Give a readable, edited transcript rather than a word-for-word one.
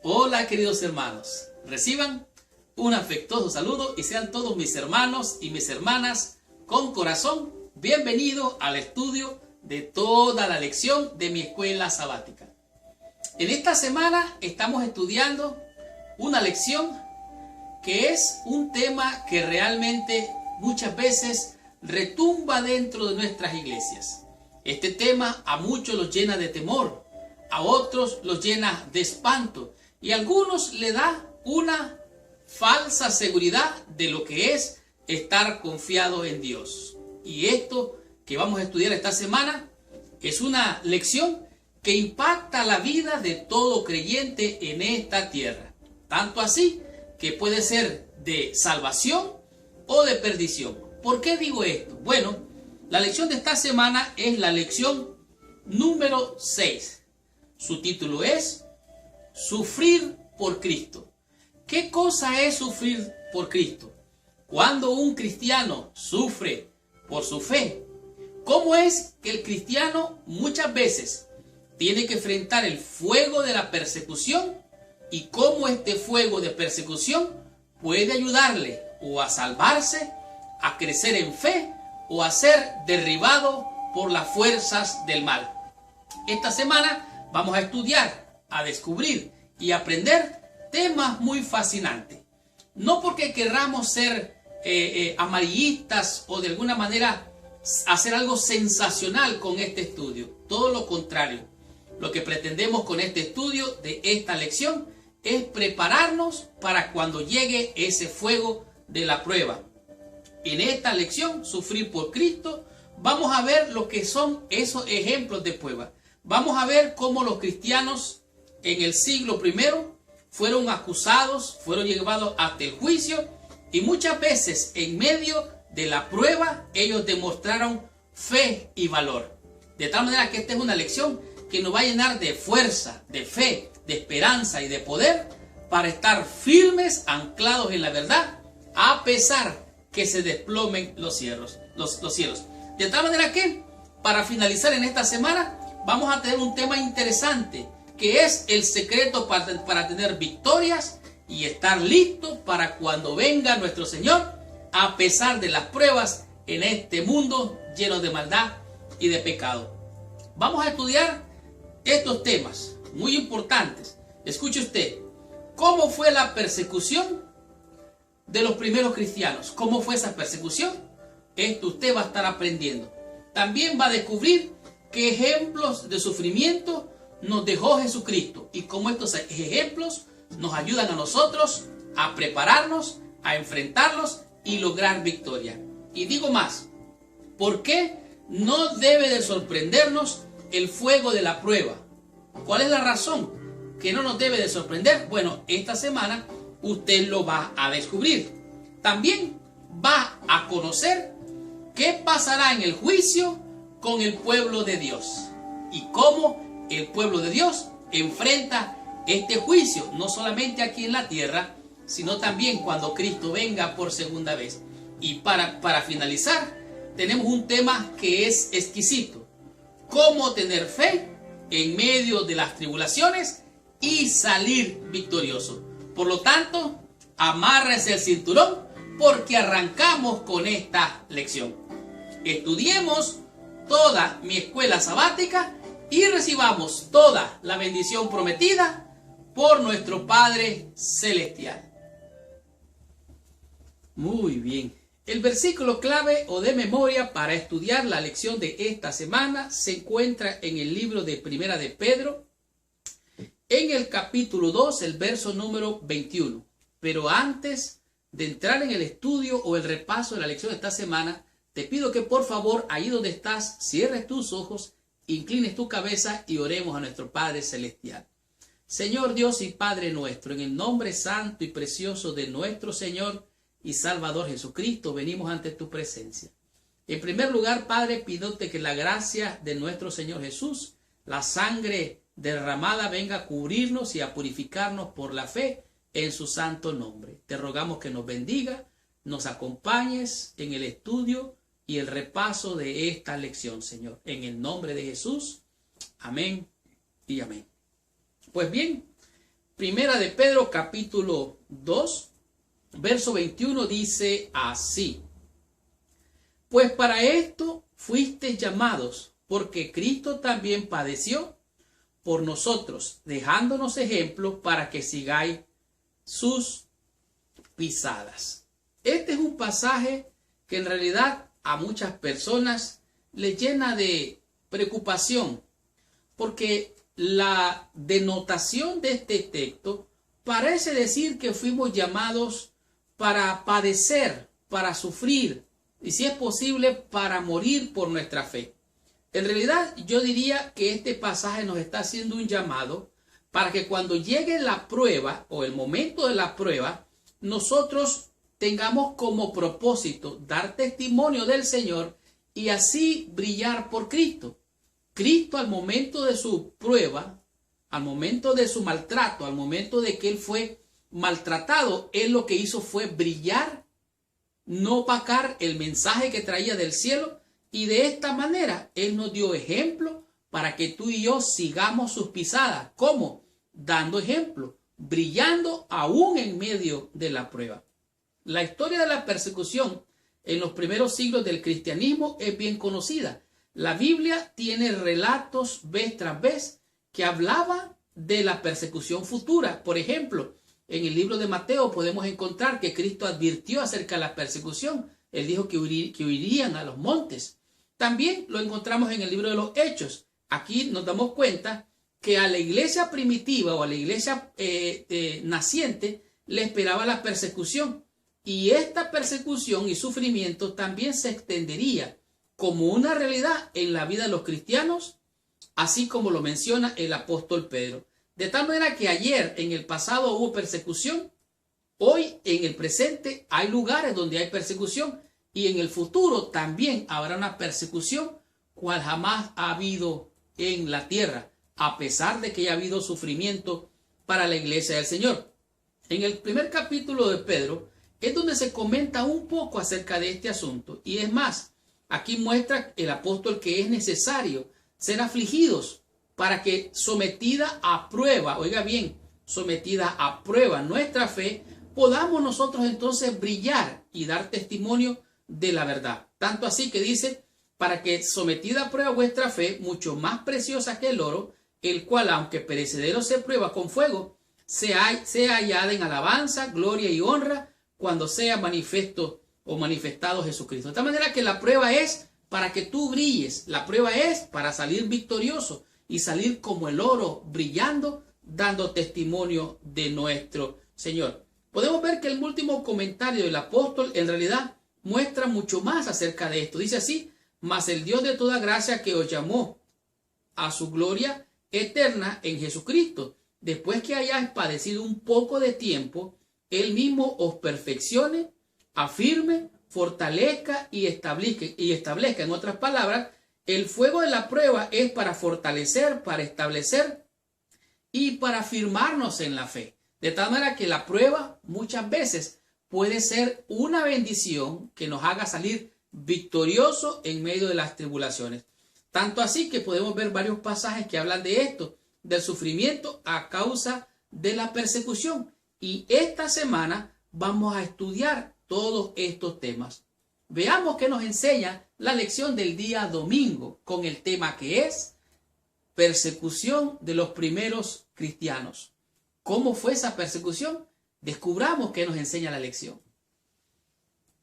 Hola queridos hermanos, reciban un afectuoso saludo y sean todos mis hermanos y mis hermanas con corazón bienvenidos al estudio de toda la lección de mi escuela sabática. En esta semana estamos estudiando una lección que es un tema que realmente muchas veces retumba dentro de nuestras iglesias. Este tema a muchos los llena de temor, a otros los llena de espanto y a algunos le da una falsa seguridad de lo que es estar confiado en Dios. Y esto que vamos a estudiar esta semana es una lección que impacta la vida de todo creyente en esta tierra. Tanto así que puede ser de salvación o de perdición. ¿Por qué digo esto? Bueno, la lección de esta semana es la lección número 6. Su título es Sufrir por Cristo. ¿Qué cosa es sufrir por Cristo? Cuando un cristiano sufre por su fe, ¿cómo es que el cristiano muchas veces tiene que enfrentar el fuego de la persecución y cómo este fuego de persecución puede ayudarle o a salvarse, a crecer en fe o a ser derribado por las fuerzas del mal? Esta semana vamos a estudiar, a descubrir y aprender temas muy fascinantes. No porque querramos ser amarillistas o de alguna manera hacer algo sensacional con este estudio. Todo lo contrario. Lo que pretendemos con este estudio de esta lección es prepararnos para cuando llegue ese fuego de la prueba. En esta lección, Sufrir por Cristo, vamos a ver lo que son esos ejemplos de prueba. Vamos a ver cómo los cristianos en el siglo I fueron acusados, fueron llevados hasta el juicio y muchas veces en medio de la prueba ellos demostraron fe y valor. De tal manera que esta es una lección que nos va a llenar de fuerza, de fe, de esperanza y de poder para estar firmes, anclados en la verdad, a pesar que se desplomen los cielos. De tal manera que, para finalizar en esta semana, vamos a tener un tema interesante, que es el secreto para tener victorias y estar listos para cuando venga nuestro Señor, a pesar de las pruebas en este mundo lleno de maldad y de pecado. Vamos a estudiar estos temas muy importantes. Escuche usted, ¿cómo fue la persecución de los primeros cristianos? ¿Cómo fue esa persecución? Esto usted va a estar aprendiendo. También va a descubrir qué ejemplos de sufrimiento nos dejó Jesucristo y cómo estos ejemplos nos ayudan a nosotros a prepararnos, a enfrentarlos y lograr victoria. Y digo más, ¿por qué no debe de sorprendernos el fuego de la prueba? ¿Cuál es la razón que no nos debe de sorprender? Bueno, esta semana usted lo va a descubrir. También va a conocer qué pasará en el juicio con el pueblo de Dios y cómo el pueblo de Dios enfrenta este juicio, no solamente aquí en la tierra, sino también cuando Cristo venga por segunda vez. Y para finalizar, tenemos un tema que es exquisito: cómo tener fe en medio de las tribulaciones y salir victorioso. Por lo tanto, amárrese el cinturón porque arrancamos con esta lección. Estudiemos toda mi escuela sabática y recibamos toda la bendición prometida por nuestro Padre Celestial. Muy bien. El versículo clave o de memoria para estudiar la lección de esta semana se encuentra en el libro de Primera de Pedro, en el capítulo 2, el verso número 21. Pero antes de entrar en el estudio o el repaso de la lección de esta semana, te pido que por favor, ahí donde estás, cierres tus ojos, inclines tu cabeza y oremos a nuestro Padre Celestial. Señor Dios y Padre nuestro, en el nombre santo y precioso de nuestro Señor y Salvador Jesucristo, venimos ante tu presencia. En primer lugar, Padre, pídote que la gracia de nuestro Señor Jesús, la sangre derramada, venga a cubrirnos y a purificarnos por la fe en su santo nombre. Te rogamos que nos bendiga, nos acompañes en el estudio y el repaso de esta lección, Señor. En el nombre de Jesús. Amén y amén. Pues bien, Primera de Pedro capítulo 2, verso 21 dice así: pues para esto fuisteis llamados, porque Cristo también padeció por nosotros, dejándonos ejemplo para que sigáis sus pisadas. Este es un pasaje que en realidad a muchas personas les llena de preocupación, porque la denotación de este texto parece decir que fuimos llamados para padecer, para sufrir, y si es posible, para morir por nuestra fe. En realidad, yo diría que este pasaje nos está haciendo un llamado para que cuando llegue la prueba o el momento de la prueba, nosotros tengamos como propósito dar testimonio del Señor y así brillar por Cristo. Cristo, al momento de su prueba, al momento de su maltrato, al momento de que Él fue maltratado, Él lo que hizo fue brillar, no opacar el mensaje que traía del cielo, y de esta manera Él nos dio ejemplo para que tú y yo sigamos sus pisadas. ¿Cómo? Dando ejemplo, brillando aún en medio de la prueba. La historia de la persecución en los primeros siglos del cristianismo es bien conocida. La Biblia tiene relatos vez tras vez que hablaban de la persecución futura. Por ejemplo, en el libro de Mateo podemos encontrar que Cristo advirtió acerca de la persecución. Él dijo que huirían a los montes. También lo encontramos en el libro de los Hechos. Aquí nos damos cuenta que a la iglesia primitiva o a la iglesia naciente le esperaba la persecución. Y esta persecución y sufrimiento también se extendería como una realidad en la vida de los cristianos, así como lo menciona el apóstol Pedro. De tal manera que ayer, en el pasado, hubo persecución. Hoy, en el presente, hay lugares donde hay persecución. Y en el futuro también habrá una persecución cual jamás ha habido en la tierra, a pesar de que haya habido sufrimiento para la iglesia del Señor. En el primer capítulo de Pedro es donde se comenta un poco acerca de este asunto. Y es más, aquí muestra el apóstol que es necesario ser afligidos para que sometida a prueba, oiga bien, sometida a prueba nuestra fe, podamos nosotros entonces brillar y dar testimonio de la verdad. Tanto así que dice, para que sometida a prueba vuestra fe, mucho más preciosa que el oro, el cual aunque perecedero se prueba con fuego, sea hallada en alabanza, gloria y honra cuando sea manifiesto o manifestado Jesucristo. De tal manera que la prueba es para que tú brilles, la prueba es para salir victorioso y salir como el oro brillando, dando testimonio de nuestro Señor. Podemos ver que el último comentario del apóstol en realidad muestra mucho más acerca de esto. Dice así: mas el Dios de toda gracia que os llamó a su gloria eterna en Jesucristo, después que hayáis padecido un poco de tiempo, Él mismo os perfeccione, afirme, fortalezca y establezca. En otras palabras, el fuego de la prueba es para fortalecer, para establecer y para afirmarnos en la fe. De tal manera que la prueba muchas veces puede ser una bendición que nos haga salir victorioso en medio de las tribulaciones. Tanto así que podemos ver varios pasajes que hablan de esto, del sufrimiento a causa de la persecución. Y esta semana vamos a estudiar todos estos temas. Veamos qué nos enseña la lección del día domingo con el tema que es persecución de los primeros cristianos. ¿Cómo fue esa persecución? Descubramos qué nos enseña la lección.